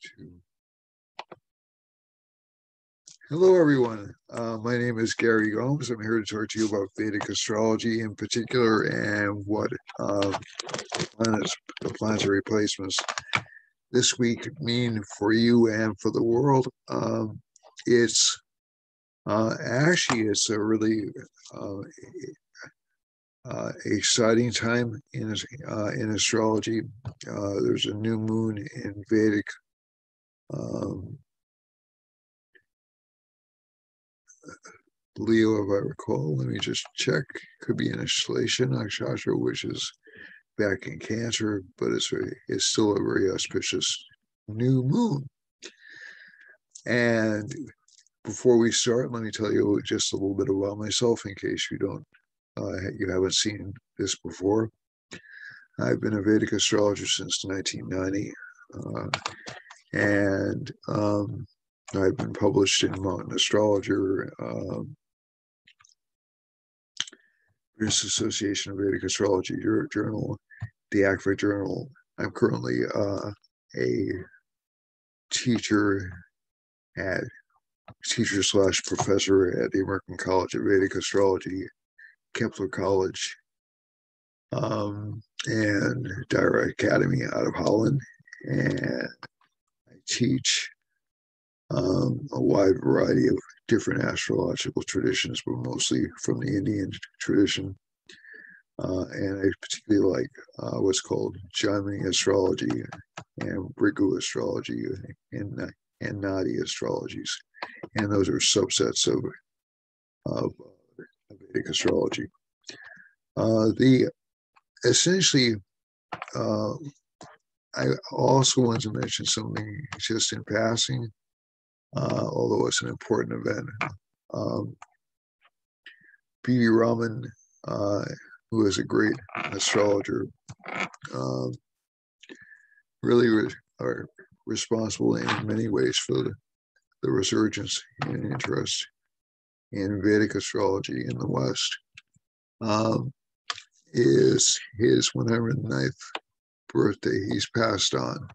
Two. Hello, everyone. My name is Gary Gomes. I'm here to talk to you about Vedic astrology in particular and what the planetary placements this week mean for you and for the world. It's a really exciting time in astrology. There's a new moon in Vedic Leo, if I recall. Let me just check. Could be an installation nakshatra, which is back in Cancer, but it's still a very auspicious new moon. And before we start, let me tell you just a little bit about myself in case you haven't seen this before. I've been a Vedic astrologer since 1990, and I've been published in Mountain Astrologer, British Association of Vedic Astrology Journal, the ACVA Journal. I'm currently a teacher slash professor at the American College of Vedic Astrology, Kepler College, and Dyer Academy out of Holland. And I teach a wide variety of different astrological traditions, but mostly from the Indian tradition. And I particularly like what's called Jaimini astrology and Brigu astrology and Nadi astrologies. And those are subsets of Vedic astrology. I also want to mention something just in passing, although it's an important event. B.V. Raman, who is a great astrologer, really are responsible in many ways for the resurgence in interest in Vedic astrology in the West. Is his 109th birthday. He's passed on,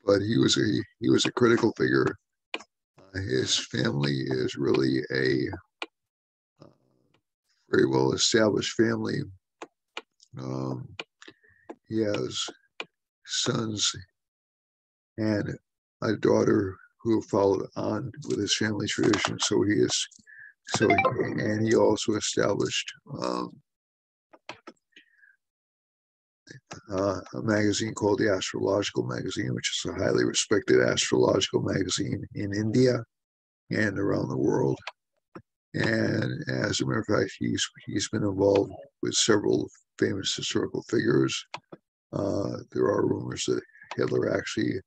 but he was a critical figure. His family is really a very well established family. He has sons and a daughter who have followed on with his family tradition. And he also established a magazine called the Astrological Magazine, which is a highly respected astrological magazine in India and around the world. And as a matter of fact, he's been involved with several famous historical figures. There are rumors that Hitler actually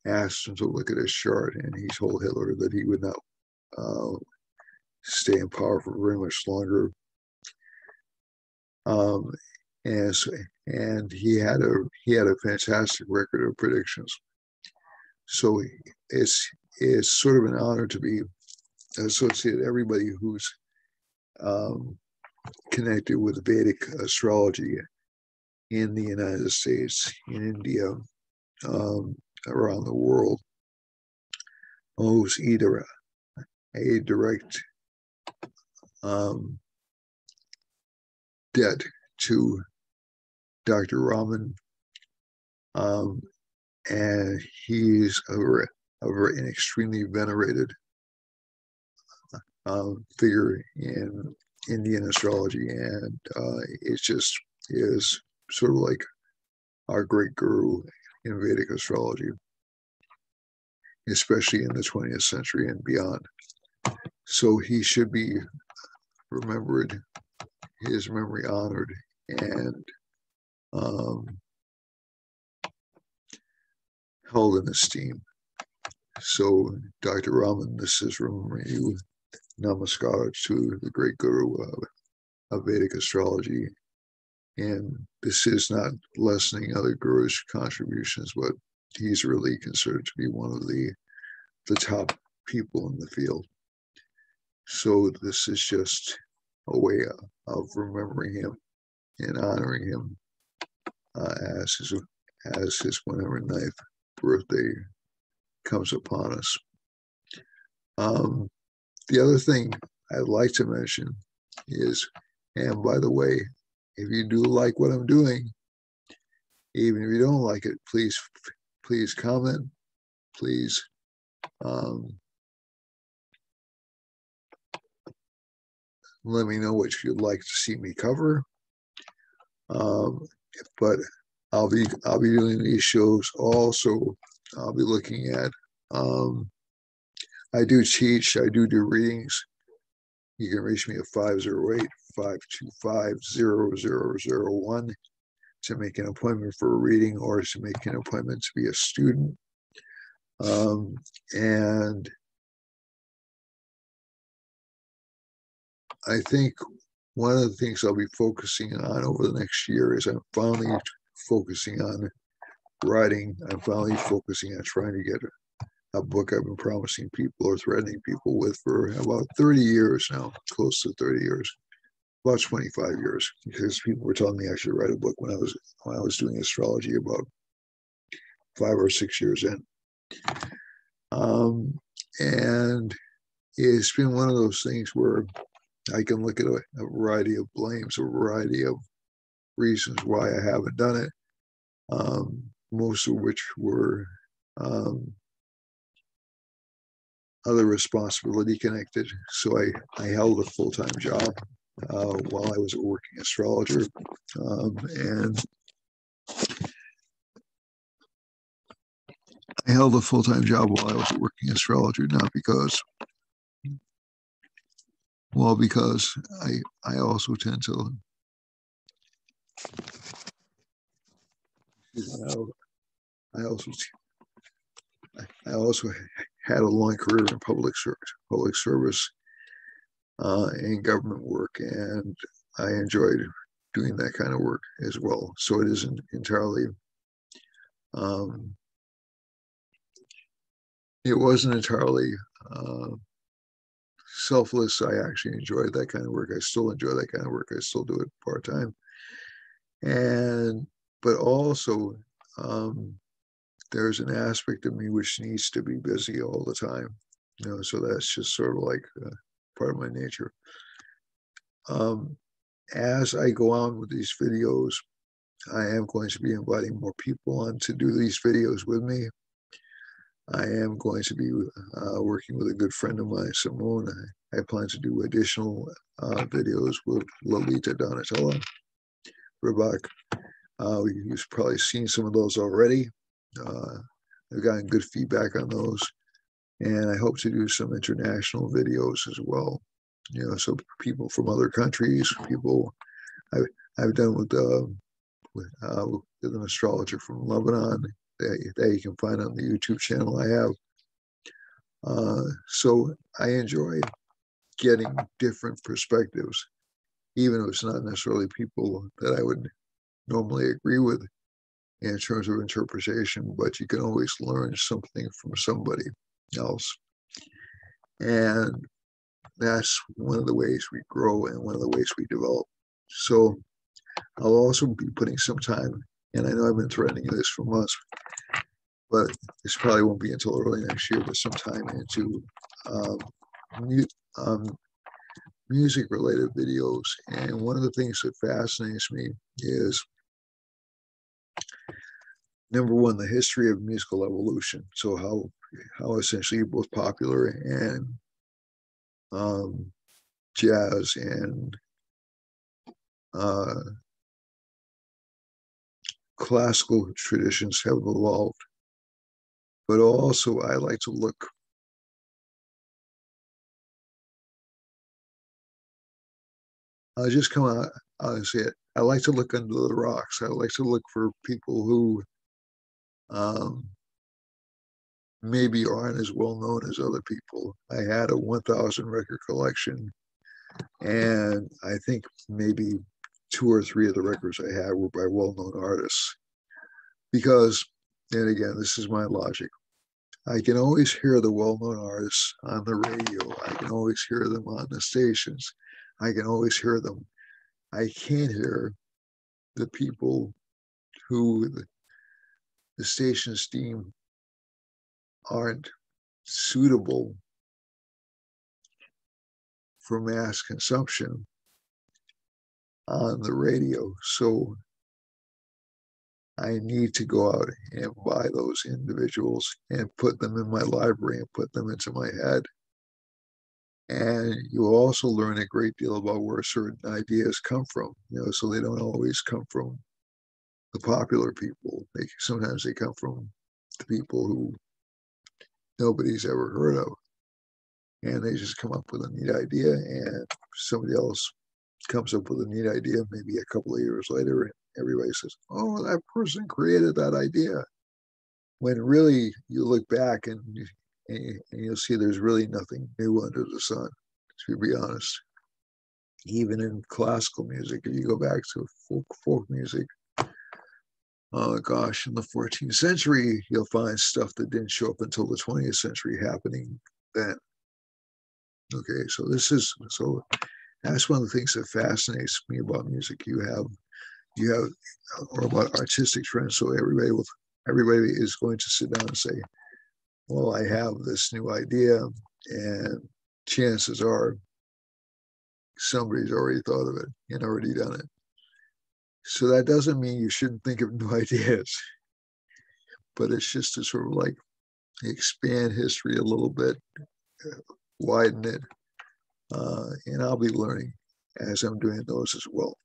asked him to look at his chart, and he told Hitler that he would not stay in power for very much longer. And he had a fantastic record of predictions. So it's sort of an honor to be associated. Everybody who's connected with Vedic astrology in the United States, in India, around the world, owes either a direct debt to Dr. Raman, and he's an extremely venerated figure in Indian astrology, and it just is sort of like our great guru in Vedic astrology, especially in the 20th century and beyond. So he should be remembered, his memory honored, and held in esteem. So, Dr. Raman, this is remembering you. Namaskar to the great guru of Vedic astrology. And this is not lessening other gurus' contributions, but he's really considered to be one of the top people in the field. So this is just a way of remembering him and honoring him as his 109th birthday comes upon us. The other thing I'd like to mention is, and by the way, if you do like what I'm doing, even if you don't like it, please comment. Please let me know what you'd like to see me cover. But I'll be doing these shows also. I'll be looking at I do teach, I do readings. You can reach me at 508-525-0001 to make an appointment for a reading or to make an appointment to be a student. And I think one of the things I'll be focusing on over the next year is I'm finally focusing on writing. I'm finally focusing on trying to get a book I've been promising people or threatening people with for about 30 years now, close to 30 years, about 25 years, because people were telling me I should write a book when I was doing astrology about 5 or 6 years in. And it's been one of those things where I can look at a variety of blames, a variety of reasons why I haven't done it, most of which were other responsibility connected. So I held a full-time job while I was a working astrologer, and I held a full-time job while I was a working astrologer, not because, well, because I also tend to, I also had a long career in public service and government work, and I enjoyed doing that kind of work as well. So it isn't entirely, it wasn't entirely selfless. I actually enjoyed that kind of work. I still enjoy that kind of work. I still do it part-time. But also, there's an aspect of me which needs to be busy all the time. So that's just sort of like part of my nature. As I go on with these videos, I am going to be inviting more people on to do these videos with me. I am going to be working with a good friend of mine, Simone. I plan to do additional videos with Lolita Donatella, Rebecca. You've probably seen some of those already. I've gotten good feedback on those, and I hope to do some international videos as well. So people from other countries, people I've done with an astrologer from Lebanon that you can find on the YouTube channel I have. So I enjoy getting different perspectives, even if it's not necessarily people that I would normally agree with in terms of interpretation, but you can always learn something from somebody else. And that's one of the ways we grow and one of the ways we develop. So I'll also be putting some time, and I know I've been threatening this for months, but this probably won't be until early next year, but some time into music-related videos. And one of the things that fascinates me is, number one, the history of musical evolution. So how essentially both popular and jazz and classical traditions have evolved. But also, I like to look. I'll just come out. I'll say it. I like to look under the rocks. I like to look for people who maybe aren't as well known as other people. I had a 1,000 record collection, and I think maybe 2 or 3 of the records I had were by well-known artists. Because, and again, this is my logic. I can always hear the well-known artists on the radio. I can always hear them on the stations. I can always hear them. I can't hear the people who the stations deem aren't suitable for mass consumption on the radio. So I need to go out and buy those individuals and put them in my library and put them into my head. And you'll also learn a great deal about where certain ideas come from, so they don't always come from the popular people. Sometimes they come from the people who nobody's ever heard of. And they just come up with a neat idea, and somebody else comes up with a neat idea maybe a couple of years later, and everybody says, oh, that person created that idea. When really you look back and you'll see there's really nothing new under the sun, to be honest. Even in classical music, if you go back to folk music, oh gosh, in the 14th century, you'll find stuff that didn't show up until the 20th century happening then. Okay, so that's one of the things that fascinates me about music. You have or about artistic trends. So everybody is going to sit down and say, well, I have this new idea, and chances are somebody's already thought of it and already done it. So that doesn't mean you shouldn't think of new ideas, but it's just to sort of like expand history a little bit, widen it, and I'll be learning as I'm doing those as well.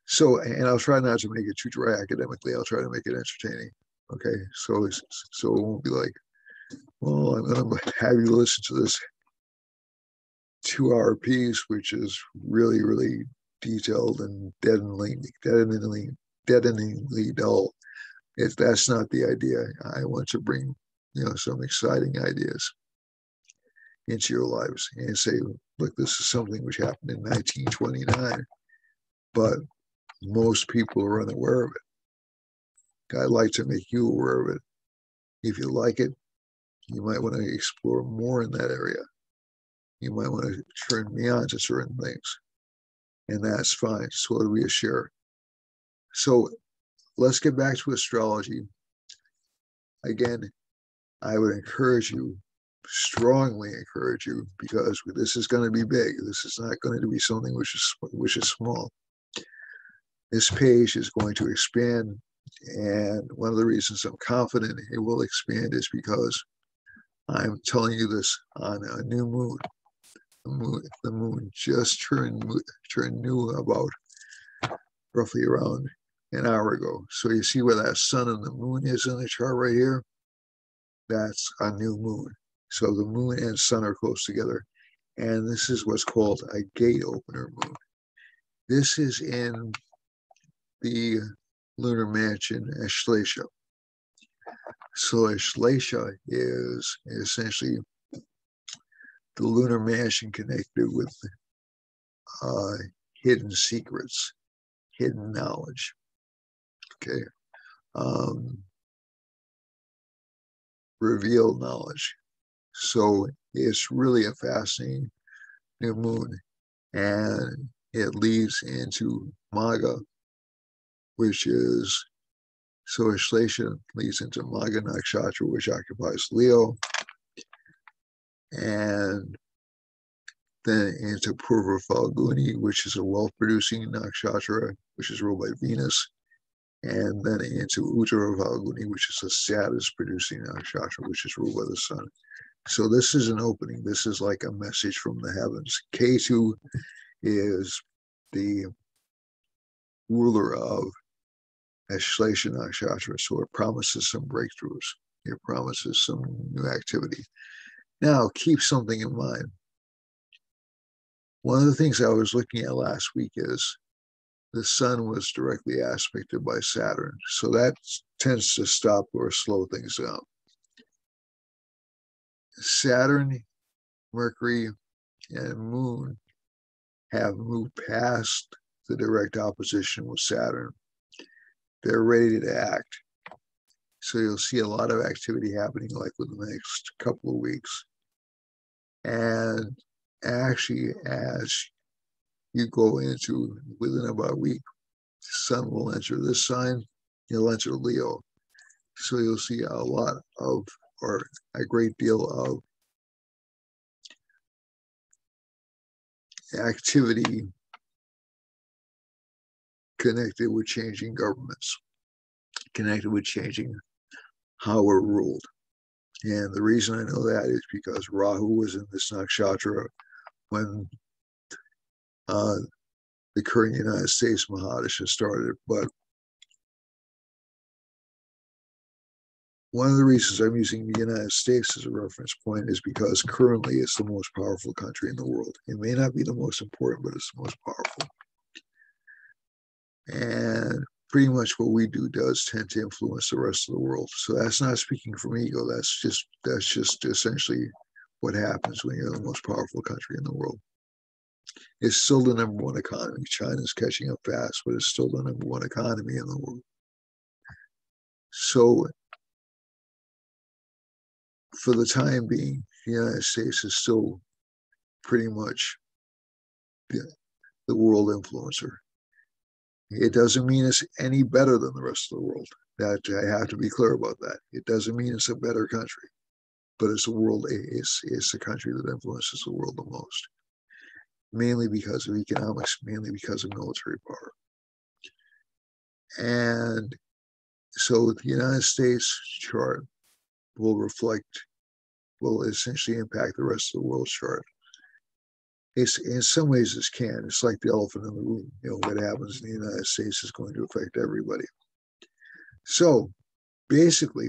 So, and I'll try not to make it too dry academically. I'll try to make it entertaining. Okay, so it won't be like, well, I'm going to have you listen to this 2-hour piece, which is really, really detailed and deadeningly dull. That's not the idea. I want to bring, some exciting ideas into your lives and say, look, this is something which happened in 1929, but most people are unaware of it. I'd like to make you aware of it. If you like it, you might want to explore more in that area. You might want to turn me on to certain things, and that's fine. So it'll be a share. So let's get back to astrology. Again, I would strongly encourage you, because this is going to be big. This is not going to be something which is small. This page is going to expand, and one of the reasons I'm confident it will expand is because I'm telling you this on a new moon. The moon just turned new about roughly around an hour ago. So you see where that sun and the moon is in the chart right here? That's a new moon. So the moon and sun are close together. And this is what's called a gate opener moon. This is in the lunar mansion Ashleisha. So Ashleisha is essentially the lunar mansion connected with hidden secrets, hidden knowledge. Okay. Revealed knowledge. So it's really a fascinating new moon, and it leads into Maga, which is, so Ashleisha leads into Maga Nakshatra, which occupies Leo, and then into Purva Falguni, which is a wealth-producing nakshatra, which is ruled by Venus, and then into Uttara Falguni, which is a status-producing nakshatra, which is ruled by the sun. So this is an opening. This is like a message from the heavens. Ketu is the ruler of Ashleisha nakshatra, so it promises some breakthroughs. It promises some new activity. Now, keep something in mind. One of the things I was looking at last week is the sun was directly aspected by Saturn. So that tends to stop or slow things down. Saturn, Mercury, and Moon have moved past the direct opposition with Saturn. They're ready to act. So you'll see a lot of activity happening like within the next couple of weeks. And actually, as you go into within about a week, the sun will enter this sign, you'll enter Leo. So you'll see a lot of or a great deal of activity connected with changing governments, connected with changing how we're ruled. And the reason I know that is because Rahu was in this nakshatra when the current United States Mahadasha started. But one of the reasons I'm using the United States as a reference point is because currently it's the most powerful country in the world. It may not be the most important, but it's the most powerful. And pretty much what we do does tend to influence the rest of the world. So that's not speaking from ego. That's just essentially what happens when you're the most powerful country in the world. It's still the number one economy. China's catching up fast, but it's still the number one economy in the world. So for the time being, the United States is still pretty much the world influencer. It doesn't mean it's any better than the rest of the world. That I have to be clear about that. It doesn't mean it's a better country, but it's the country that influences the world the most, mainly because of economics, mainly because of military power. And so the United States chart will essentially impact the rest of the world's chart. It's in some ways it can. It's like the elephant in the room. What happens in the United States is going to affect everybody. So basically,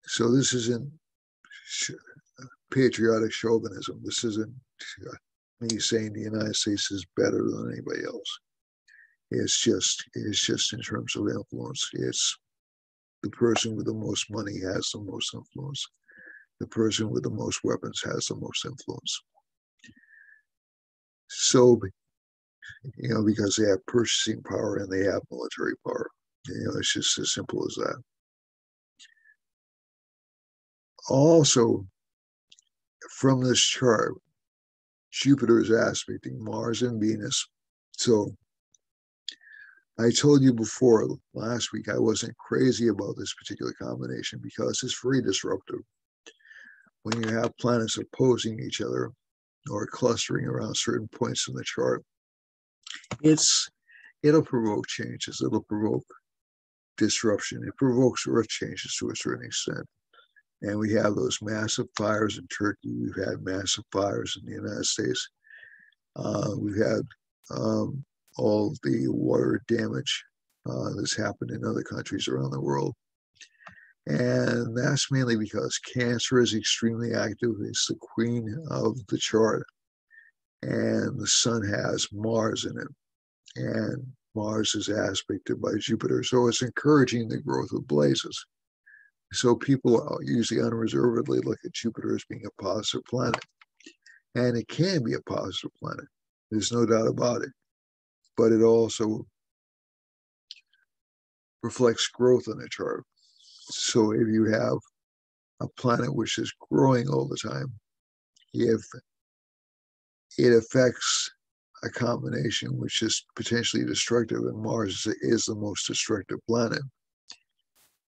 this isn't patriotic chauvinism. This isn't me saying the United States is better than anybody else. It's just in terms of influence. It's the person with the most money has the most influence. The person with the most weapons has the most influence. So, because they have purchasing power and they have military power. It's just as simple as that. Also, from this chart, Jupiter is aspecting Mars and Venus. So I told you before last week I wasn't crazy about this particular combination because it's very disruptive. When you have planets opposing each other or clustering around certain points in the chart, it'll provoke changes. It'll provoke disruption. It provokes earth changes to a certain extent. And we have those massive fires in Turkey. We've had massive fires in the United States. We've had all the water damage that's happened in other countries around the world. And that's mainly because Cancer is extremely active. It's the queen of the chart. And the sun has Mars in it. And Mars is aspected by Jupiter. So it's encouraging the growth of blazes. So people usually unreservedly look at Jupiter as being a positive planet. And it can be a positive planet. There's no doubt about it. But it also reflects growth in the chart. So if you have a planet which is growing all the time, if it affects a combination which is potentially destructive, and Mars is the most destructive planet,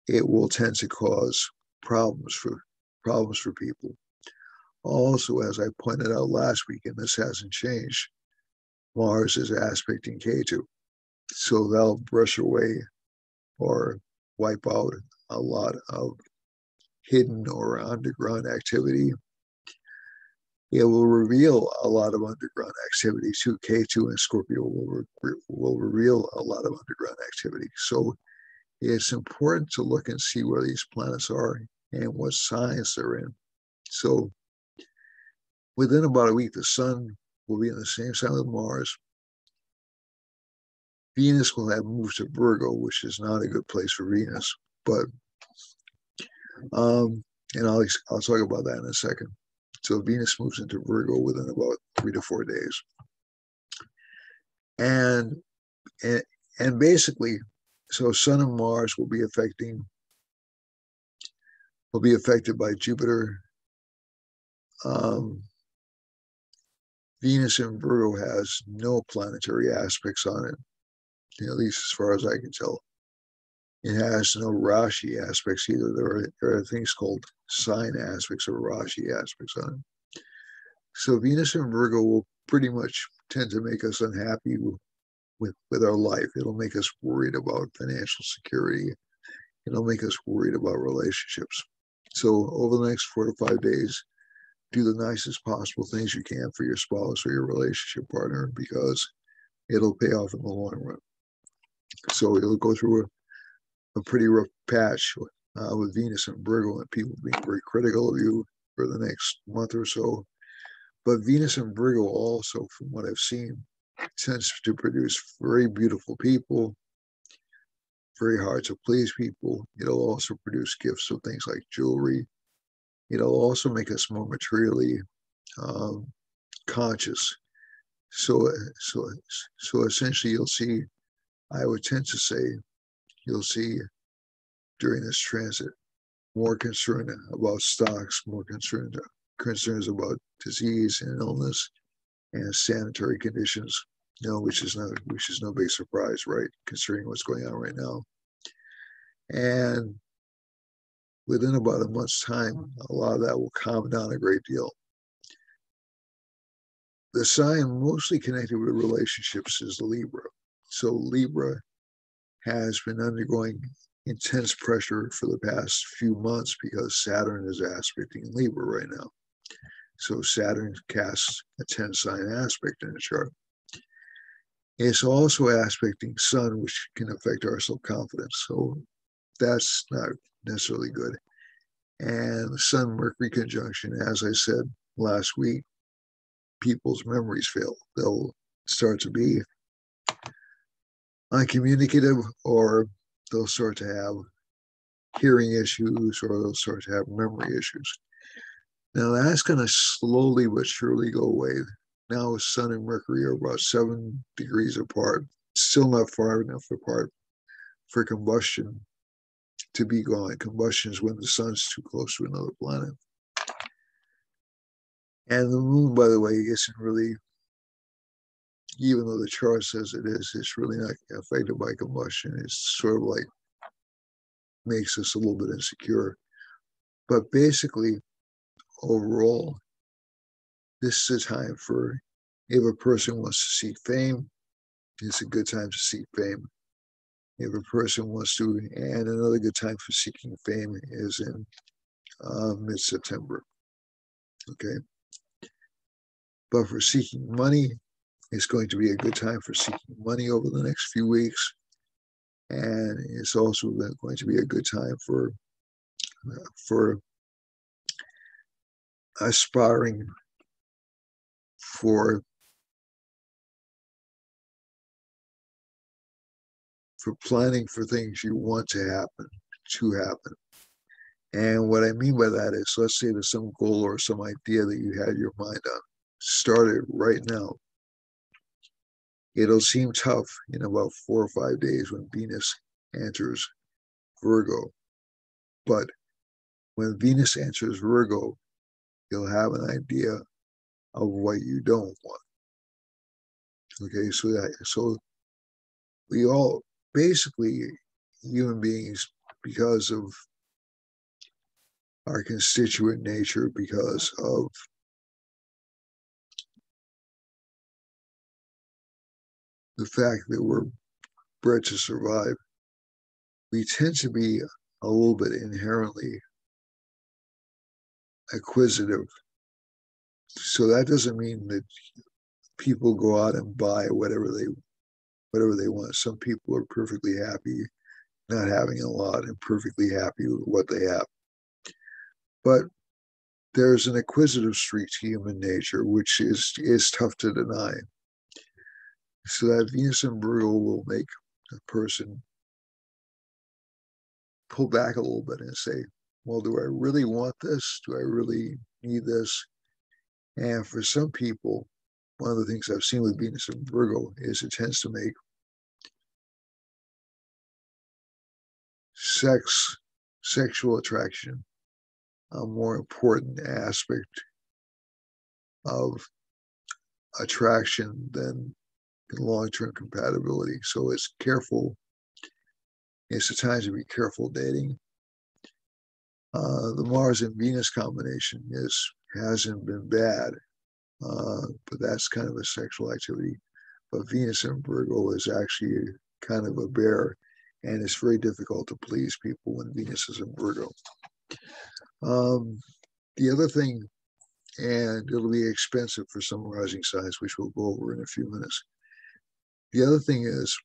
it will tend to cause problems for people. Also, as I pointed out last week, and this hasn't changed, Mars is aspecting Ketu. So they'll brush away or wipe out a lot of hidden or underground activity. It will reveal a lot of underground activity too. K2 and Scorpio will reveal a lot of underground activity. So it's important to look and see where these planets are and what signs they're in. So within about a week, the sun will be in the same sign with Mars. Venus will have moved to Virgo, which is not a good place for Venus. But and I'll talk about that in a second. So Venus moves into Virgo within about 3 to 4 days. And basically, so Sun and Mars will be affected by Jupiter. Venus in Virgo has no planetary aspects on it, at least as far as I can tell. It has no Rashi aspects either. There are things called sign aspects or Rashi aspects on it. So Venus and Virgo will pretty much tend to make us unhappy with our life. It'll make us worried about financial security. It'll make us worried about relationships. So over the next 4 to 5 days, do the nicest possible things you can for your spouse or your relationship partner because it'll pay off in the long run. So you'll go through a pretty rough patch with Venus and Virgo and people being very critical of you for the next month or so. But Venus and Virgo also, from what I've seen, tends to produce very beautiful people, very hard to please people. It'll also produce gifts of things like jewelry. It'll also make us more materially um, conscious. So essentially, you'll see. I would tend to say you'll see during this transit more concern about stocks, more concerns about disease and illness and sanitary conditions. Which is no big surprise, right? Considering what's going on right now. And within about a month's time, a lot of that will calm down a great deal. The sign mostly connected with relationships is Libra. So Libra has been undergoing intense pressure for the past few months because Saturn is aspecting Libra right now. So Saturn casts a 10-sign aspect in the chart. It's also aspecting Sun, which can affect our self-confidence. So that's not necessarily good. And the Sun-Mercury conjunction, as I said last week, people's memories fail. They'll start to be uncommunicative, or they'll start to have hearing issues, or they'll start to have memory issues. Now that's going to slowly but surely go away. Now Sun and Mercury are about 7 degrees apart, still not far enough apart for combustion to be gone. Combustion is when the sun's too close to another planet. And the moon, by the way, isn't really, even though the chart says it is, it's really not affected by combustion. It's sort of like makes us a little bit insecure. But basically, overall, this is a time for, if a person wants to seek fame, it's a good time to seek fame. If a person wants to, and another good time for seeking fame is in mid-September. Okay. But for seeking money, it's going to be a good time for seeking money over the next few weeks. And it's also going to be a good time for aspiring for planning for things you want to happen. And what I mean by that is, let's say there's some goal or some idea that you had your mind on. Start it right now. It'll seem tough in about 4 or 5 days when Venus enters Virgo. But when Venus enters Virgo, you'll have an idea of what you don't want. Okay, so we all, basically, human beings, because of our constituent nature, because of the fact that we're bred to survive, we tend to be a little bit inherently acquisitive. So that doesn't mean that people go out and buy whatever they want. Some people are perfectly happy not having a lot and perfectly happy with what they have. But there's an acquisitive streak to human nature, which is tough to deny. So that Venus and Virgo will make a person pull back a little bit and say, well, do I really want this? Do I really need this? And for some people, one of the things I've seen with Venus and Virgo is it tends to make sexual attraction a more important aspect of attraction than long-term compatibility. So it's careful It's a time to be careful dating. The Mars and Venus combination hasn't been bad, but that's kind of a sexual activity. But Venus in Virgo is actually kind of a bear, and it's very difficult to please people when Venus is in Virgo. The other thing, and it'll be expensive for some rising signs, which we'll go over in a few minutes. The other thing is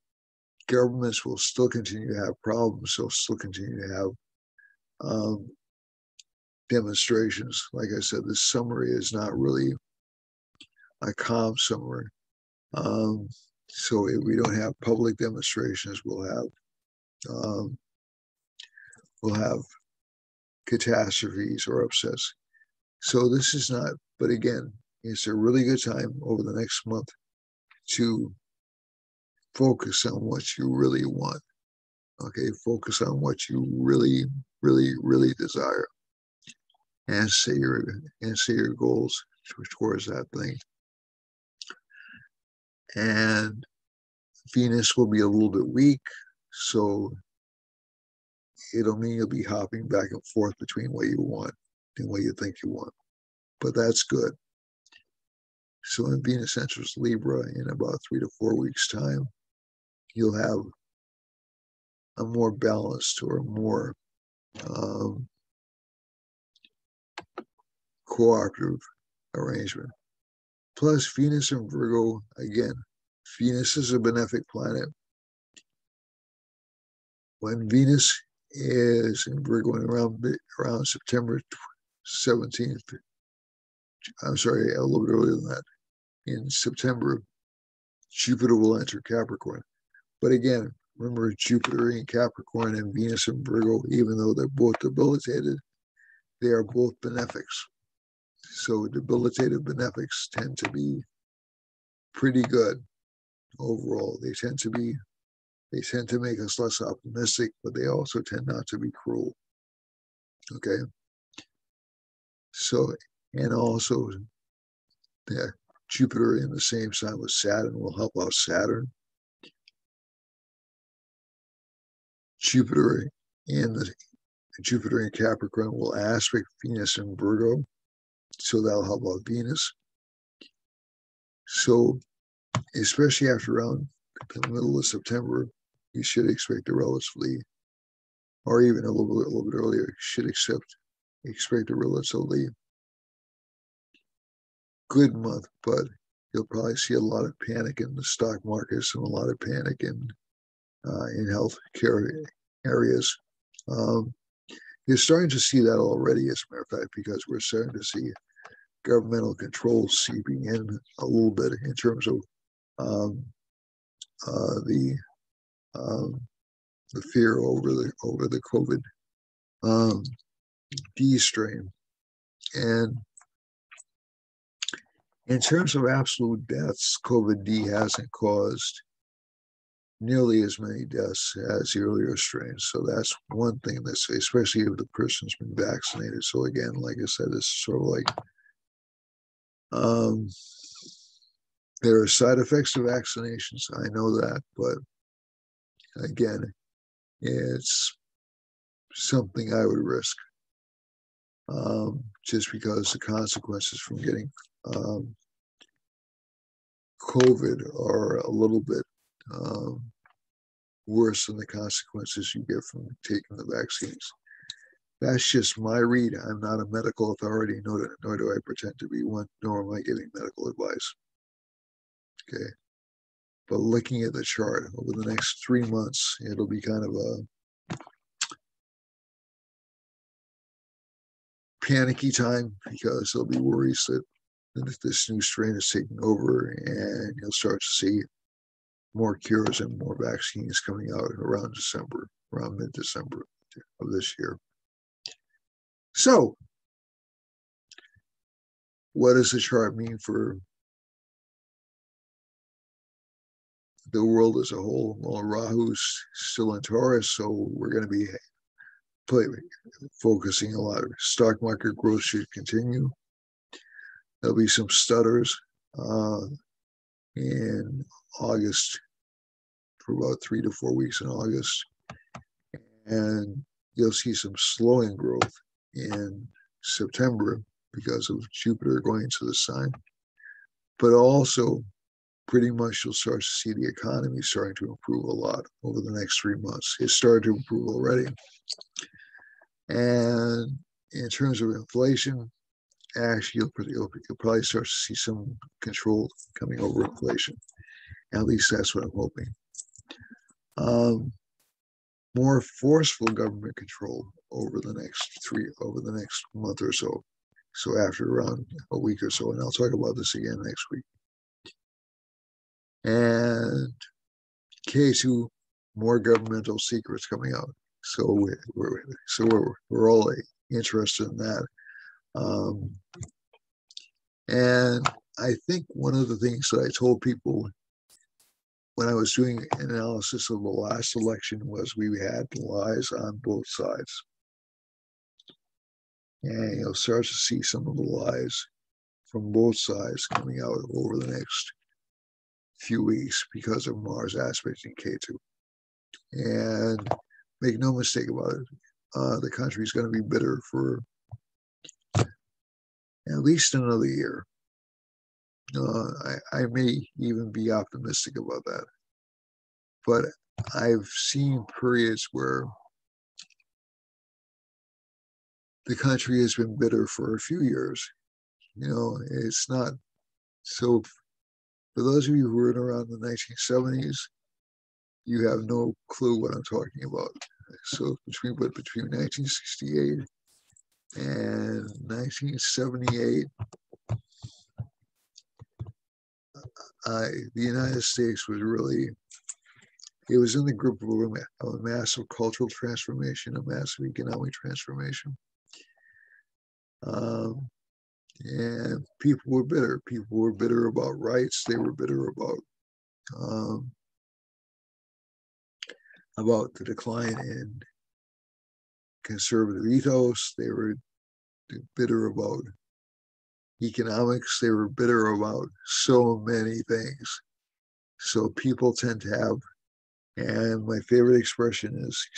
governments will still continue to have problems. They'll still continue to have demonstrations. Like I said, this summer is not really a calm summer. So if we don't have public demonstrations, we'll have catastrophes or upsets. So this is not, but again, it's a really good time over the next month to focus on what you really want. Okay, focus on what you really, really, really desire, and say your goals towards that thing. And Venus will be a little bit weak, so it'll mean you'll be hopping back and forth between what you want and what you think you want. But that's good. So when Venus enters Libra in about 3 to 4 weeks' time, you'll have a more balanced or more cooperative arrangement. Plus, Venus in Virgo, again, Venus is a benefic planet. When Venus is in Virgo around September 17th, I'm sorry, a little bit earlier than that, in September, Jupiter will enter Capricorn. But again, remember, Jupiter in Capricorn and Venus in Virgo, even though they're both debilitated, they are both benefics. So debilitated benefics tend to be pretty good overall. They tend to make us less optimistic, but they also tend not to be cruel. Okay. So, and also, yeah, Jupiter in the same sign with Saturn will help out Saturn. Jupiter in Capricorn will aspect Venus in Virgo, so that'll help out Venus. So, especially after around the middle of September, you should expect a relatively, or even a little bit earlier, you should expect a relatively good month, but you'll probably see a lot of panic in the stock markets and a lot of panic in healthcare areas. You're starting to see that already, as a matter of fact, because we're starting to see governmental control seeping in a little bit in terms of the fear over the COVID D strain. And in terms of absolute deaths, COVID D hasn't caused nearly as many deaths as the earlier strains. So that's one thing that's, especially if the person's been vaccinated. So again, like I said, it's sort of like there are side effects to vaccinations. I know that, but again, it's something I would risk just because the consequences from getting COVID are a little bit worse than the consequences you get from taking the vaccines. That's just my read. I'm not a medical authority, nor do I pretend to be one, nor am I giving medical advice. Okay. But looking at the chart over the next 3 months, it'll be kind of a panicky time because there'll be worries that this new strain is taking over, and you'll start to see more cures and more vaccines coming out around mid-December of this year. So, what does the chart mean for the world as a whole? Well, Rahu's still in Taurus, so we're going to be focusing a lot. Stock market growth should continue. There'll be some stutters in August, for about 3 to 4 weeks in August. And you'll see some slowing growth in September because of Jupiter going to the sign. But also, pretty much you'll start to see the economy starting to improve a lot over the next 3 months. It's started to improve already. And in terms of inflation, actually, you'll probably start to see some control coming over inflation. At least that's what I'm hoping. More forceful government control over the next month or so. So after around a week or so, and I'll talk about this again next week. And K2, more governmental secrets coming out. So we're all interested in that. And I think one of the things that I told people when I was doing an analysis of the last election was we had lies on both sides. And you'll start to see some of the lies from both sides coming out over the next few weeks because of Mars aspect in K2. And make no mistake about it, the country is going to be bitter for at least another year. I may even be optimistic about that. But I've seen periods where the country has been bitter for a few years. It's not so. For those of you who were around the 1970s, you have no clue what I'm talking about. So between 1968 and 1978, the United States was really, it was in the group of a massive cultural transformation, a massive economic transformation. And people were bitter. People were bitter about rights. They were bitter about the decline in conservative ethos. They were bitter about economics. They were bitter about so many things. So people tend to have, and my favorite expression is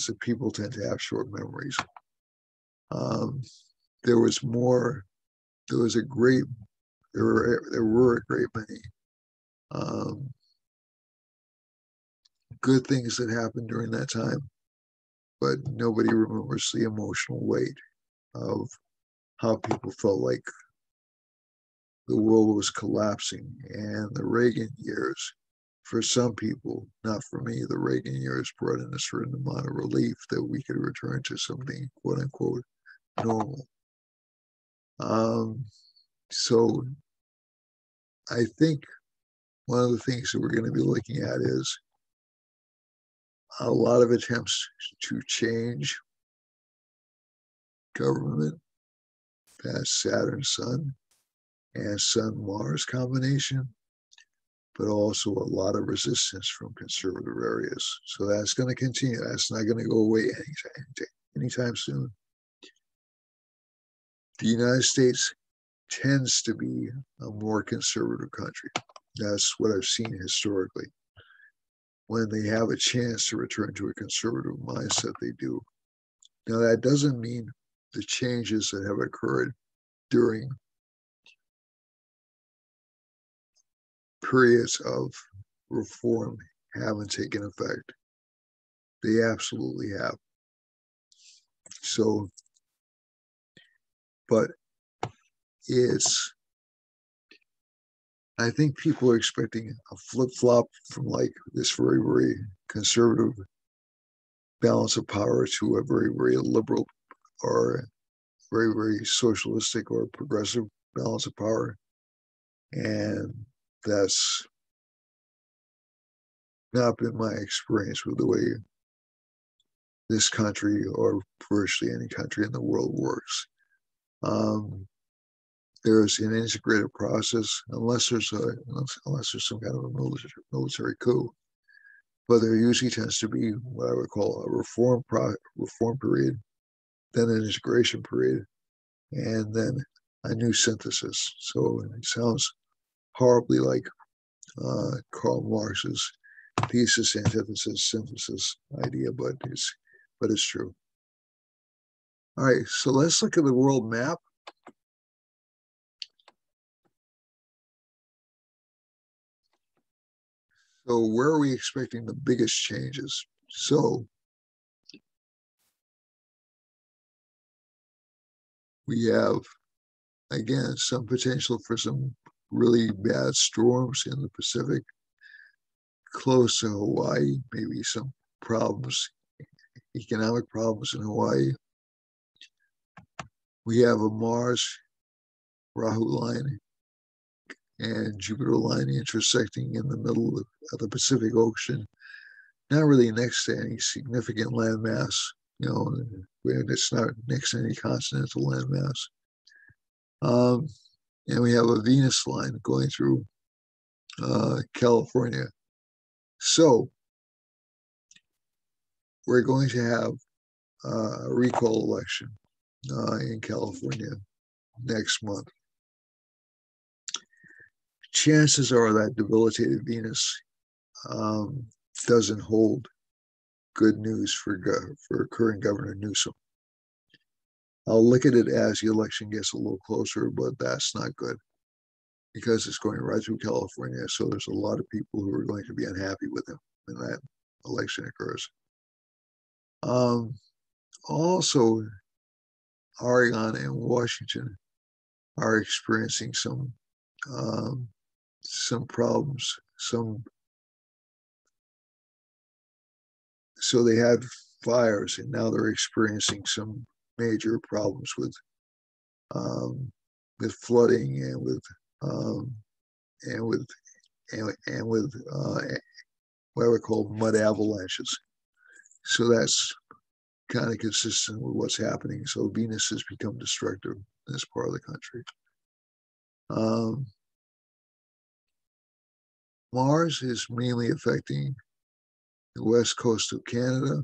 that people tend to have short memories. There were a great many good things that happened during that time, but nobody remembers the emotional weight of how people felt like the world was collapsing. And the Reagan years, for some people, not for me, the Reagan years brought in a certain amount of relief that we could return to something, quote unquote, normal. So I think one of the things that we're going to be looking at is a lot of attempts to change government. That's Saturn Sun and Sun Mars combination, but also a lot of resistance from conservative areas. So that's going to continue. That's not going to go away anytime soon. The United States tends to be a more conservative country. That's what I've seen historically. When they have a chance to return to a conservative mindset, they do. Now, that doesn't mean the changes that have occurred during periods of reform haven't taken effect. They absolutely have. So, but I think people are expecting a flip-flop from like this very, very conservative balance of power to a very, very liberal or very, very socialistic or progressive balance of power. And that's not been my experience with the way this country or virtually any country in the world works. There's an integrated process, unless there's some kind of a military coup. But there usually tends to be what I would call a reform period, then an integration period, and then a new synthesis. So it sounds horribly like Karl Marx's thesis, antithesis, synthesis idea, but but it's true. All right, so let's look at the world map. So where are we expecting the biggest changes? So we have, again, some potential for some really bad storms in the Pacific, close to Hawaii, maybe some problems, economic problems in Hawaii. We have a Mars Rahu line and Jupiter line intersecting in the middle of the Pacific Ocean, not really next to any significant landmass, it's not next to any continental landmass. And we have a Venus line going through California. So we're going to have a recall election in California next month. Chances are that debilitated Venus doesn't hold good news for current Governor Newsom. I'll look at it as the election gets a little closer, but that's not good because it's going right through California. So there's a lot of people who are going to be unhappy with him when that election occurs. Also, Oregon and Washington are experiencing some problems. So they had fires, and now they're experiencing some major problems with flooding and with what we call mud avalanches. So that's kind of consistent with what's happening. So Venus has become destructive in this part of the country. Mars is mainly affecting the west coast of Canada.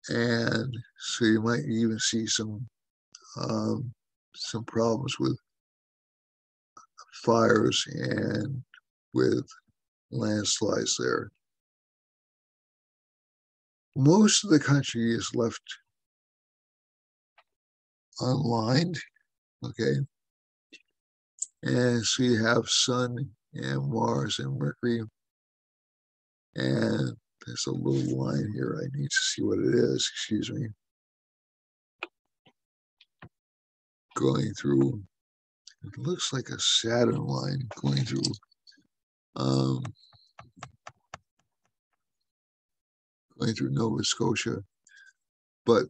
And so you might even see some problems with fires and with landslides there. Most of the country is left unlined, okay? And so you have Sun and Mars and Mercury. And there's a little line here. I need to see what it is. Excuse me. Going through, it looks like a Saturn line going through Nova Scotia. But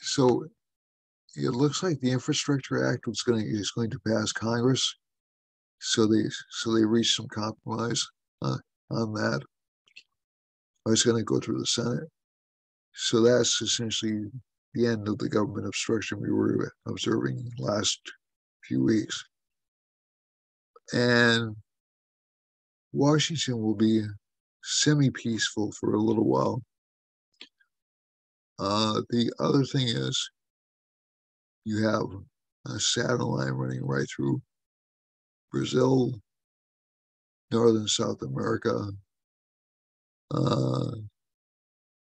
so it looks like the Infrastructure Act is going to pass Congress. So they reached some compromise on that. It's going to go through the Senate. So that's essentially the end of the government obstruction we were observing last few weeks. And Washington will be semi-peaceful for a little while. The other thing is you have a Saturn line running right through Brazil, Northern South America,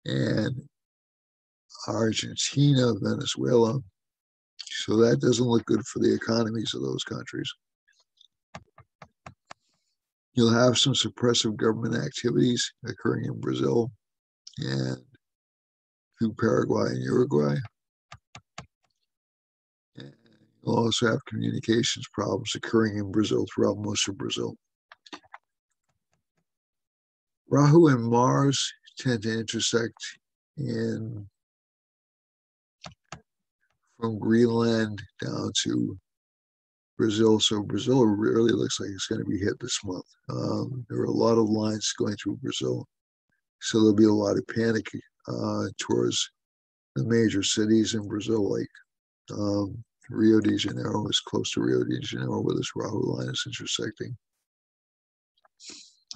and Argentina, Venezuela. So that doesn't look good for the economies of those countries. You'll have some suppressive government activities occurring in Brazil and through Paraguay and Uruguay. And you'll also have communications problems occurring in Brazil throughout most of Brazil. Rahu and Mars tend to intersect from Greenland down to Brazil. So Brazil really looks like it's going to be hit this month. There are a lot of lines going through Brazil. So there'll be a lot of panic towards the major cities in Brazil, like Rio de Janeiro is close to Rio de Janeiro where this Rahu line is intersecting.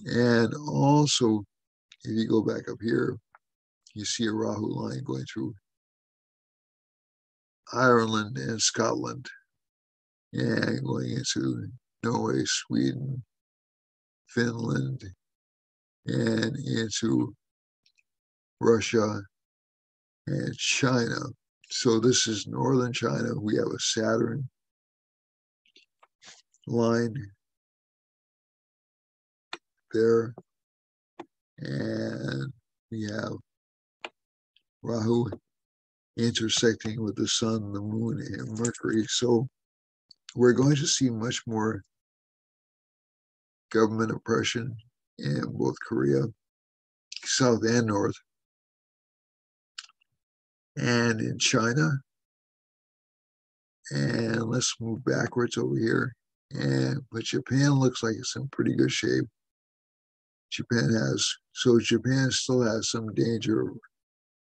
And also, if you go back up here, you see a Rahu line going through Ireland and Scotland and going into Norway, Sweden, Finland, and into Russia and China. So this is northern China. We have a Saturn line there, and we have Rahu intersecting with the sun, the moon, and Mercury. So we're going to see much more government oppression in both Korea, South and North, and in China. And let's move backwards over here. But Japan looks like it's in pretty good shape. Japan still has some danger of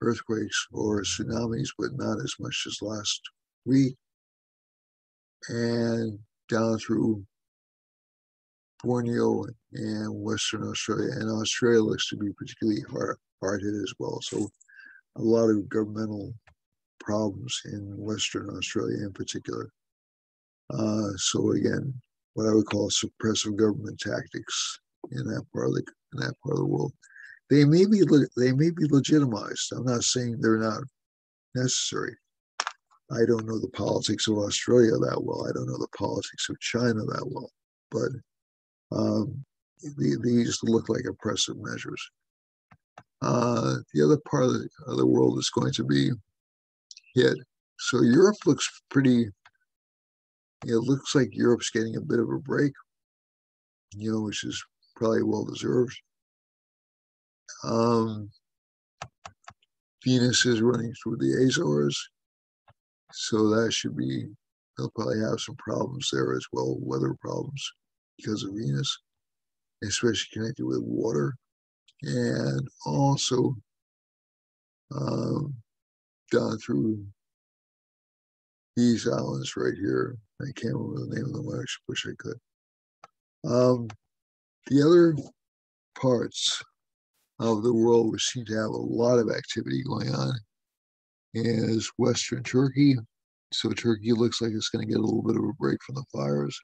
earthquakes or tsunamis, but not as much as last week. And down through Borneo and Western Australia. And Australia looks to be particularly hard hit as well. So a lot of governmental problems in Western Australia in particular. So again, what I would call suppressive government tactics in that part of the world. They may be legitimized. I'm not saying they're not necessary. I don't know the politics of Australia that well. I don't know the politics of China that well, but these look like oppressive measures. The other part of the world is going to be hit. So Europe looks pretty. It looks like Europe's getting a bit of a break, which is probably well deserved. Venus is running through the Azores, so that should be. They'll probably have some problems there as well, weather problems because of Venus, especially connected with water, and also down through these islands right here. I can't remember the name of them. I wish I could. The other parts of the world which seem to have a lot of activity going on is Western Turkey. So Turkey looks like it's going to get a little bit of a break from the fires.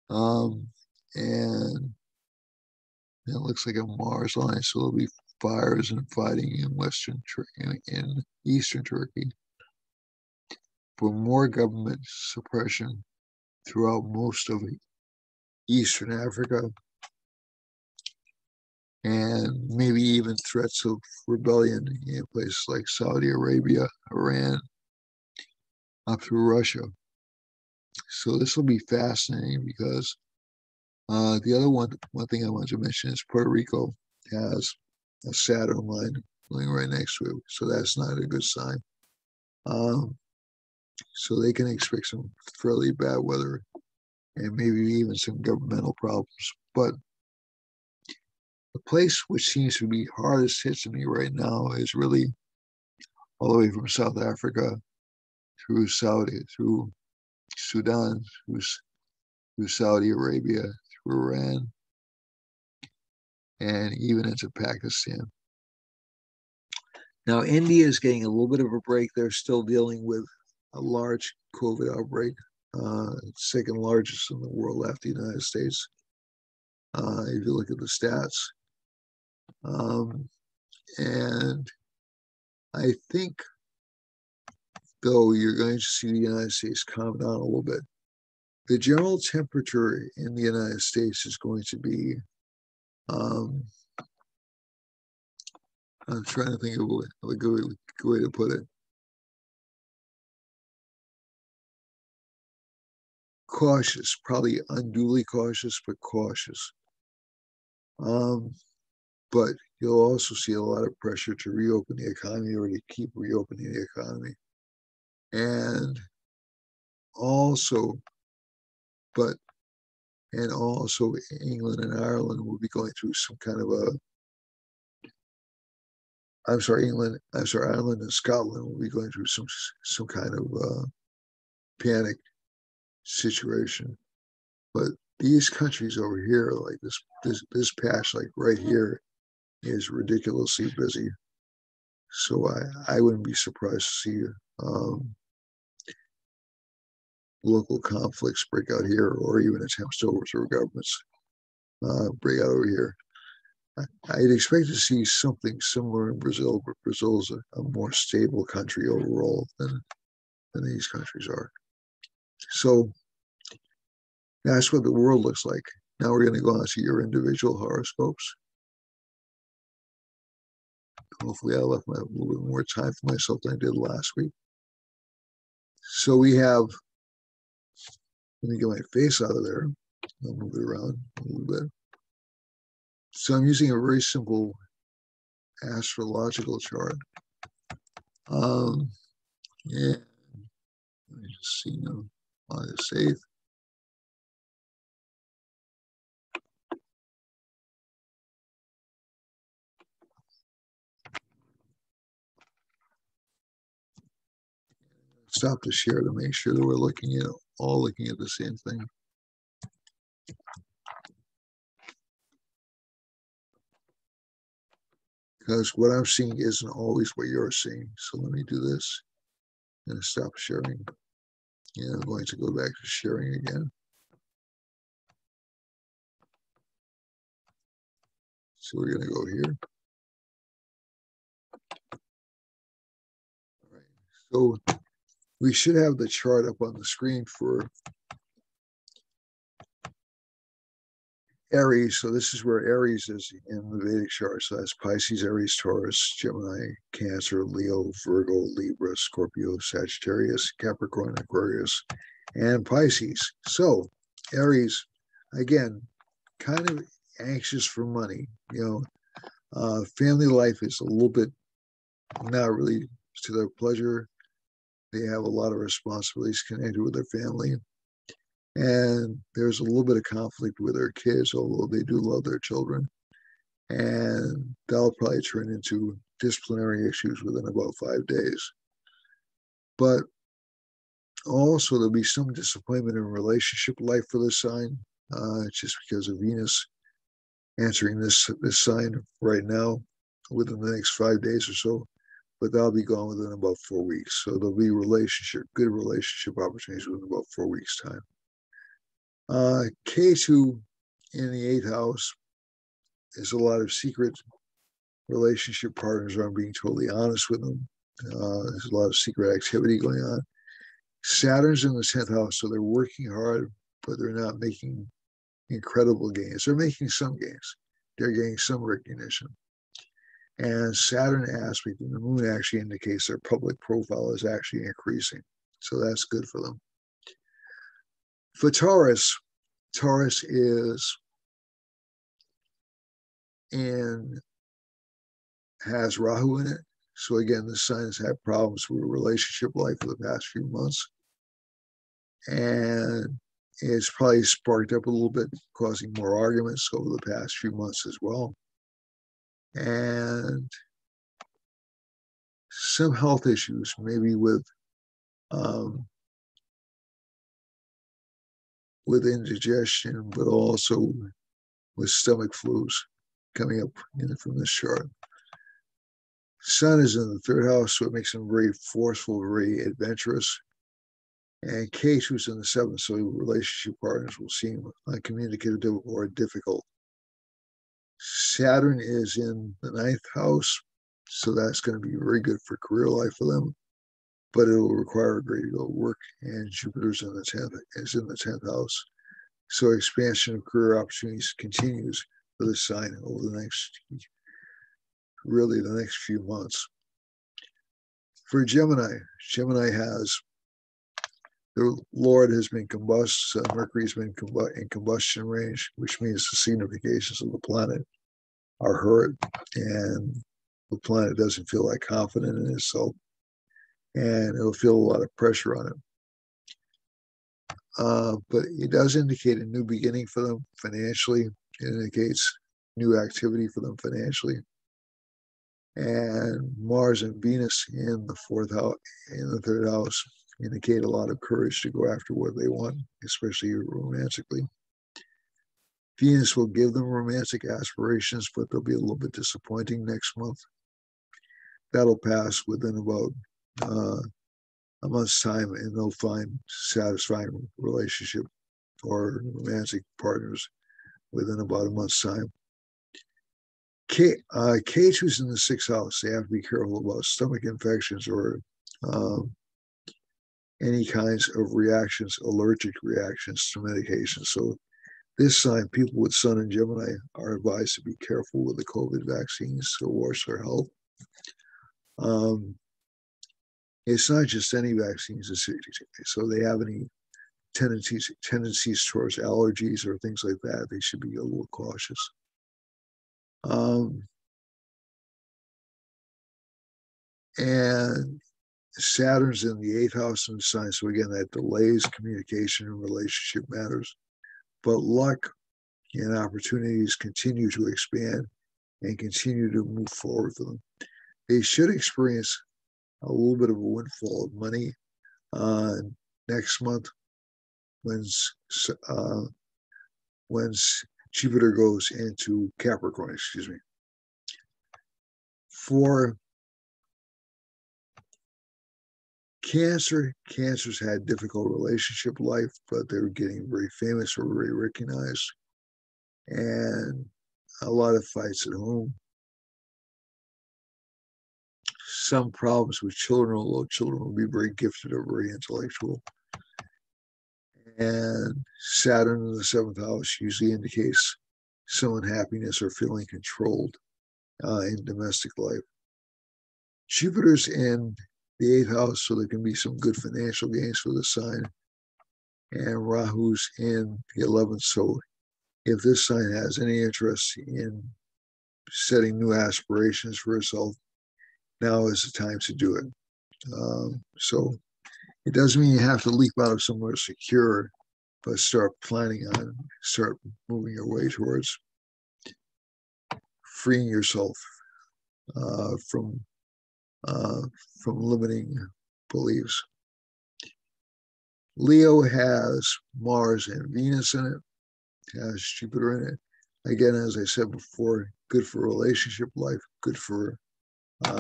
And it looks like a Mars line, so there'll be fires and fighting in Eastern Turkey. For more government suppression throughout most of Eastern Africa, and maybe even threats of rebellion in places like Saudi Arabia, Iran, up through Russia. So this will be fascinating because the other one thing I want to mention is Puerto Rico has a Saturn line going right next to it, so that's not a good sign. So they can expect some fairly bad weather and maybe even some governmental problems. But the place which seems to be hardest hit to me right now is really all the way from South Africa through through Sudan, through Saudi Arabia, through Iran, and even into Pakistan. Now, India is getting a little bit of a break. They're still dealing with a large COVID outbreak, second largest in the world after the United States, if you look at the stats. And I think, though, you're going to see the United States calm down a little bit. The general temperature in the United States is going to be, I'm trying to think of a good way to put it. Cautious, probably unduly cautious, but cautious. But you'll also see a lot of pressure to reopen the economy or to keep reopening the economy. And also England and Ireland will be going through some kind of Ireland and Scotland will be going through some kind of panic situation. But these countries over here, like this patch, like right here, is ridiculously busy. So I wouldn't be surprised to see local conflicts break out here, or even attempts to overthrow governments break out over here. I'd expect to see something similar in Brazil, but Brazil's a more stable country overall than these countries are. So that's what the world looks like. Now we're going to go on to your individual horoscopes. Hopefully, I left a little bit more time for myself than I did last week. So we have, let me get my face out of there. I'll move it around a little bit. So I'm using a very simple astrological chart. Yeah, let me just see now. August 8th. Stop the share to make sure that we're all looking at the same thing. Because what I'm seeing isn't always what you're seeing. So let me do this and stop sharing. Yeah, I'm going to go back to sharing again. So we're going to go here. All right. So we should have the chart up on the screen for Aries. So this is where Aries is in the Vedic chart. So that's Pisces, Aries, Taurus, Gemini, Cancer, Leo, Virgo, Libra, Scorpio, Sagittarius, Capricorn, Aquarius, and Pisces. So Aries, again, kind of anxious for money. Family life is a little bit not really to their pleasure. They have a lot of responsibilities connected with their family. And there's a little bit of conflict with their kids, although they do love their children. And that'll probably turn into disciplinary issues within about 5 days. But also, there'll be some disappointment in relationship life for this sign, just because of Venus answering this sign right now within the next 5 days or so. But that'll be gone within about 4 weeks. So there'll be good relationship opportunities within about 4 weeks' time. K2 in the 8th house is a lot of secret relationship partners. I'm being totally honest with them. There's a lot of secret activity going on. Saturn's in the 10th house, so they're working hard, but they're not making incredible gains. They're making some gains. They're getting some recognition. And Saturn aspect in the moon actually indicates their public profile is actually increasing. So that's good for them. For Taurus is has Rahu in it. So again, the sign has had problems with relationship life for the past few months. And it's probably sparked up a little bit, causing more arguments over the past few months as well. And some health issues, maybe with indigestion, but also with stomach flus coming up from this chart. Sun is in the 3rd house, so it makes them very forceful, very adventurous. And K2's in the 7th, so relationship partners will seem uncommunicative or difficult. Saturn is in the 9th house, so that's going to be very good for career life for them, but it will require a great deal of work. And Jupiter's in the 10th house, so expansion of career opportunities continues for this sign over the next few months. For Gemini has the Lord has been Mercury's been in combustion range, which means the significations of the planet are hurt, and the planet doesn't feel like confident in itself, and it'll feel a lot of pressure on it. But it does indicate a new beginning for them financially. It indicates new activity for them financially. And Mars and Venus in the 3rd house indicate a lot of courage to go after what they want, especially romantically. Venus will give them romantic aspirations, but they'll be a little bit disappointing next month. That'll pass within about a month's time, and they'll find satisfying relationship or romantic partners within about a month's time. K2's in the sixth house. They have to be careful about stomach infections or um, any kinds of reactions, allergic reactions to medication. So this sign, people with Sun and Gemini are advised to be careful with the COVID vaccines to watch their health. Um, it's not just any vaccines. So they have any tendencies towards allergies or things like that, they should be a little cautious. Um, and Saturn's in the eighth house in the sign. So again, that delays communication and relationship matters. But luck and opportunities continue to expand and continue to move forward for them. They should experience a little bit of a windfall of money uh, next month when uh, when Jupiter goes into Capricorn. Excuse me. For Cancer's had difficult relationship life, but they're getting very famous or very recognized, and a lot of fights at home. Some problems with children, although children will be very gifted or very intellectual. And Saturn in the seventh house usually indicates some unhappiness or feeling controlled in domestic life. Jupiter's in the eighth house, so there can be some good financial gains for the sign. And Rahu's in the 11th, so if this sign has any interest in setting new aspirations for itself, now is the time to do it. So it doesn't mean you have to leap out of somewhere secure, but start moving your way towards freeing yourself uh, from uh, from limiting beliefs. Leo has Mars and Venus in it, has Jupiter in it. Again, as I said before, good for relationship life, good for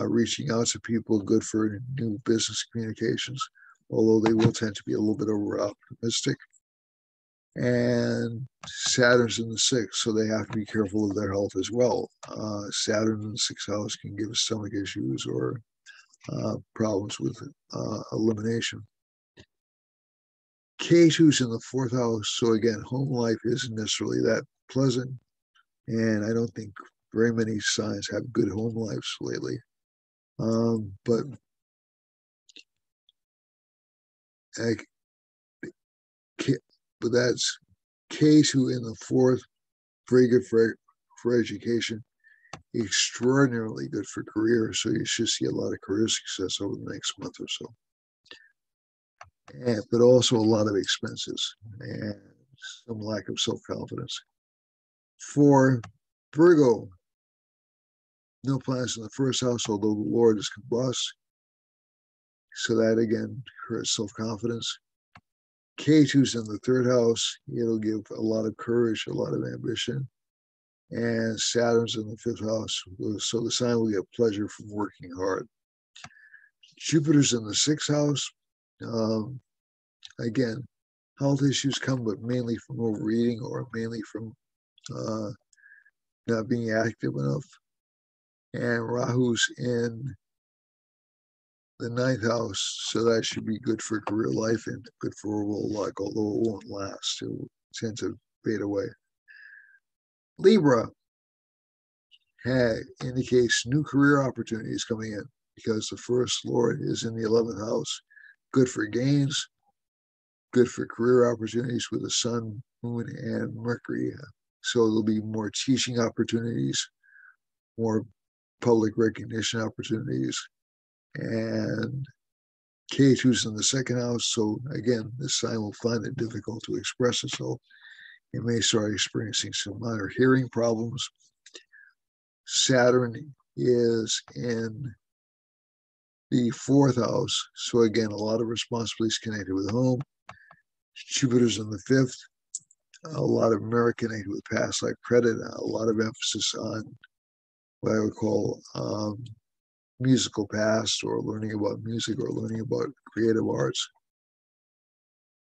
reaching out to people, good for new business communications, although they will tend to be a little bit over optimistic. And Saturn's in the sixth, so they have to be careful of their health as well. Saturn in the sixth house can give stomach issues or problems with elimination. K2's in the fourth house, so again, home life isn't necessarily that pleasant, and I don't think very many signs have good home lives lately. But but that's K2 in the fourth, very good for education, extraordinarily good for career. So you should see a lot of career success over the next month or so. But also a lot of expenses and some lack of self-confidence. For Virgo, no planets in the first house, although the Lord is combust. So that again hurts self-confidence. K2's in the third house. It'll give a lot of courage, a lot of ambition. And Saturn's in the fifth house. So the sign will get pleasure from working hard. Jupiter's in the sixth house. Again, health issues come, but mainly from overeating or mainly from not being active enough. And Rahu's in the ninth house, so that should be good for career life and good for overall luck, although it won't last. It will tend to fade away. Libra indicates new career opportunities coming in because the first Lord is in the 11th house. Good for gains, good for career opportunities with the Sun, Moon, and Mercury. So there'll be more teaching opportunities, more public recognition opportunities, and K2's in the second house. So again, this sign will find it difficult to express itself. It may start experiencing some minor hearing problems. Saturn is in the fourth house. So again, a lot of responsibilities connected with home. Jupiter's in the fifth. A lot of merit connected with past life credit. A lot of emphasis on what I would call musical past or learning about music or learning about creative arts.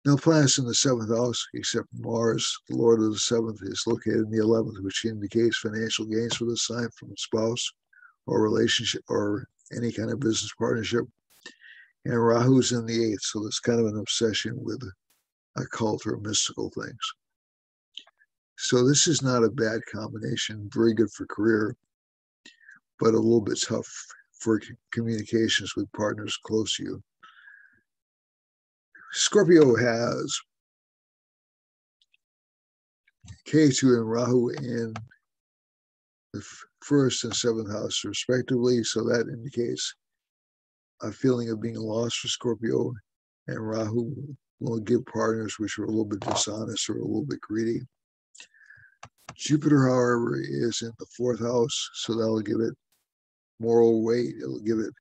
No planets in the seventh house except Mars, the Lord of the seventh, is located in the 11th, which indicates financial gains for the sign from a spouse or relationship or any kind of business partnership. And Rahu's in the eighth, so there's kind of an obsession with occult or mystical things. So this is not a bad combination, very good for career, but a little bit tough for communications with partners close to you. Scorpio has Ketu and Rahu in the first and seventh house, respectively. So that indicates a feeling of being lost for Scorpio. And Rahu will give partners which are a little bit dishonest or a little bit greedy. Jupiter, however, is in the fourth house, so that'll give it moral weight. It'll give it,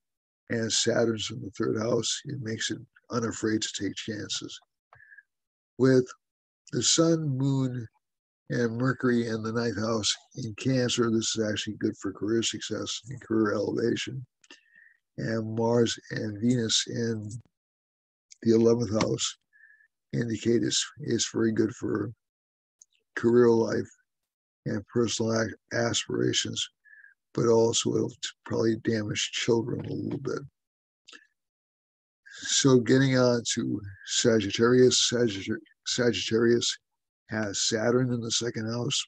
and Saturn's in the third house. It makes it unafraid to take chances. With the Sun, Moon, and Mercury in the ninth house in Cancer, this is actually good for career success and career elevation. And Mars and Venus in the 11th house indicate it's very good for career life and personal aspirations, but also it'll probably damage children a little bit. So getting on to Sagittarius, Sagittarius has Saturn in the second house.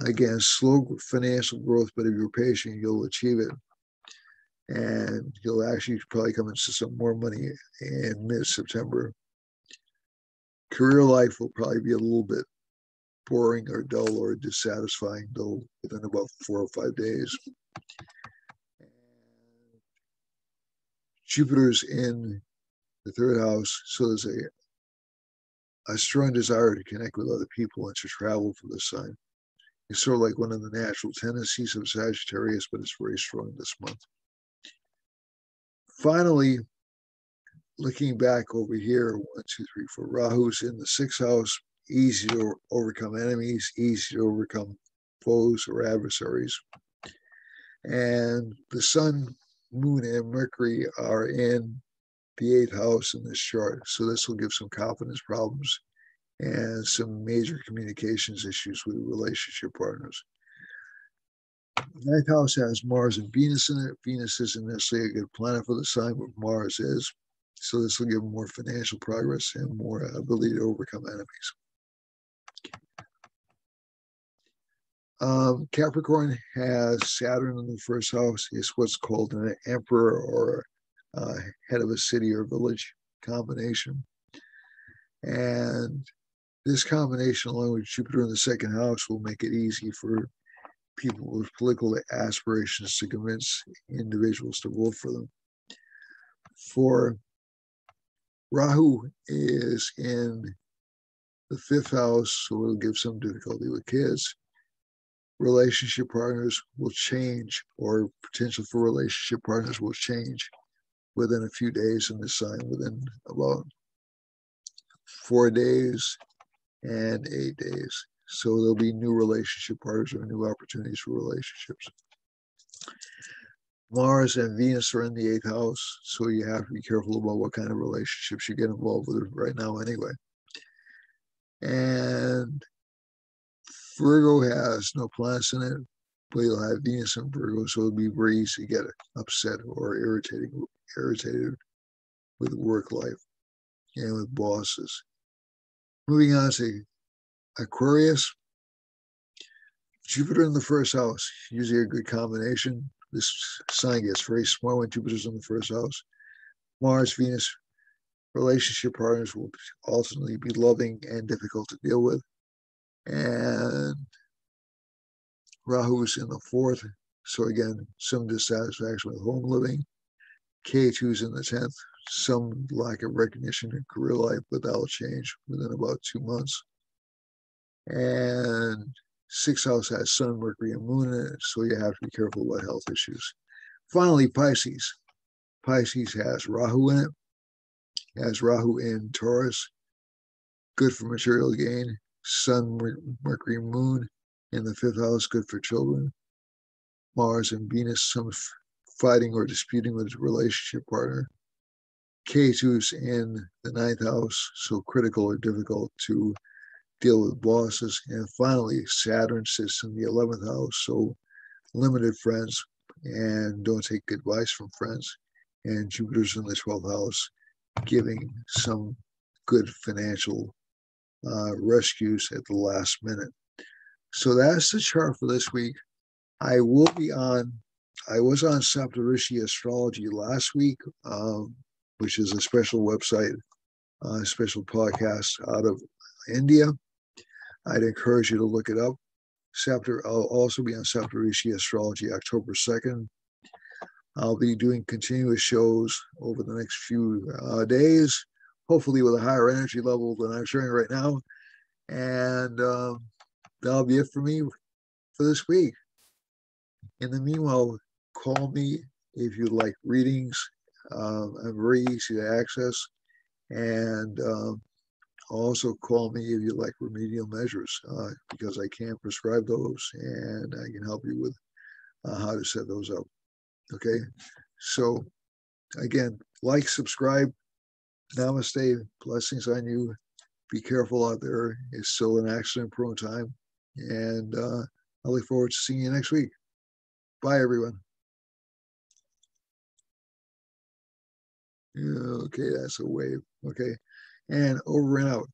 Again, slow financial growth, but if you're patient, you'll achieve it. And you'll actually probably come into some more money in mid-September. Career life will probably be a little bit boring or dull or dissatisfying, though, within about 4 or 5 days. Jupiter's in the third house, so there's a strong desire to connect with other people and to travel for the sign. It's sort of like one of the natural tendencies of Sagittarius, but it's very strong this month. Finally, looking back over here, 1, 2, 3, 4, Rahu's in the sixth house, easy to overcome enemies, easy to overcome foes or adversaries. And the Sun, Moon, and Mercury are in the eighth house in this chart. So this will give some confidence problems and some major communications issues with relationship partners. The ninth house has Mars and Venus in it. Venus isn't necessarily a good planet for the sign, but Mars is. So this will give more financial progress and more ability to overcome enemies. Capricorn has Saturn in the first house. It's what's called an emperor or head of a city or village combination. And this combination, along with Jupiter in the second house, will make it easy for people with political aspirations to convince individuals to vote for them. For Rahu is in the fifth house, so it'll give some difficulty with kids. Relationship partners will change, or potential for relationship partners will change within a few days in this sign, within about 4 days and 8 days. So there'll be new relationship partners or new opportunities for relationships. Mars and Venus are in the eighth house, so you have to be careful about what kind of relationships you get involved with right now anyway. And Virgo has no planets in it, but you'll have Venus in Virgo, so it'll be very easy to get upset or irritated with work life and with bosses. Moving on to Aquarius, Jupiter in the first house, usually a good combination. This sign gets very small when Jupiter's in the first house. Mars, Venus, relationship partners will ultimately be loving and difficult to deal with. And Rahu's in the fourth, so again, some dissatisfaction with home living. Ketu's in the 10th, some lack of recognition in career life, but that'll change within about 2 months. And sixth house has Sun, Mercury, and Moon in it, so you have to be careful about health issues. Finally, Pisces. Pisces has Rahu in it. It has Rahu in Taurus, good for material gain. Sun, Mercury, Moon in the fifth house, good for children. Mars and Venus, some fighting or disputing with a relationship partner. K2's in the ninth house, so critical or difficult to deal with bosses. And finally, Saturn sits in the 11th house, so limited friends and don't take advice from friends. And Jupiter's in the 12th house, giving some good financial rescues at the last minute. So that's the chart for this week. I was on Saptarishi Astrology last week, which is a special website, special podcast out of India. I'd encourage you to look it up. I'll also be on Saptarishi Astrology October 2nd. I'll be doing continuous shows over the next few days, hopefully with a higher energy level than I'm showing right now. And that'll be it for me for this week. In the meanwhile, call me if you'd like readings. I'm very easy to access. And also call me if you'd like remedial measures, because I can prescribe those and I can help you with how to set those up. Okay. So again, like, subscribe. Namaste. Blessings on you. Be careful out there. It's still an accident-prone time. And I look forward to seeing you next week. Bye, everyone. Okay, that's a wave. Okay. And over and out.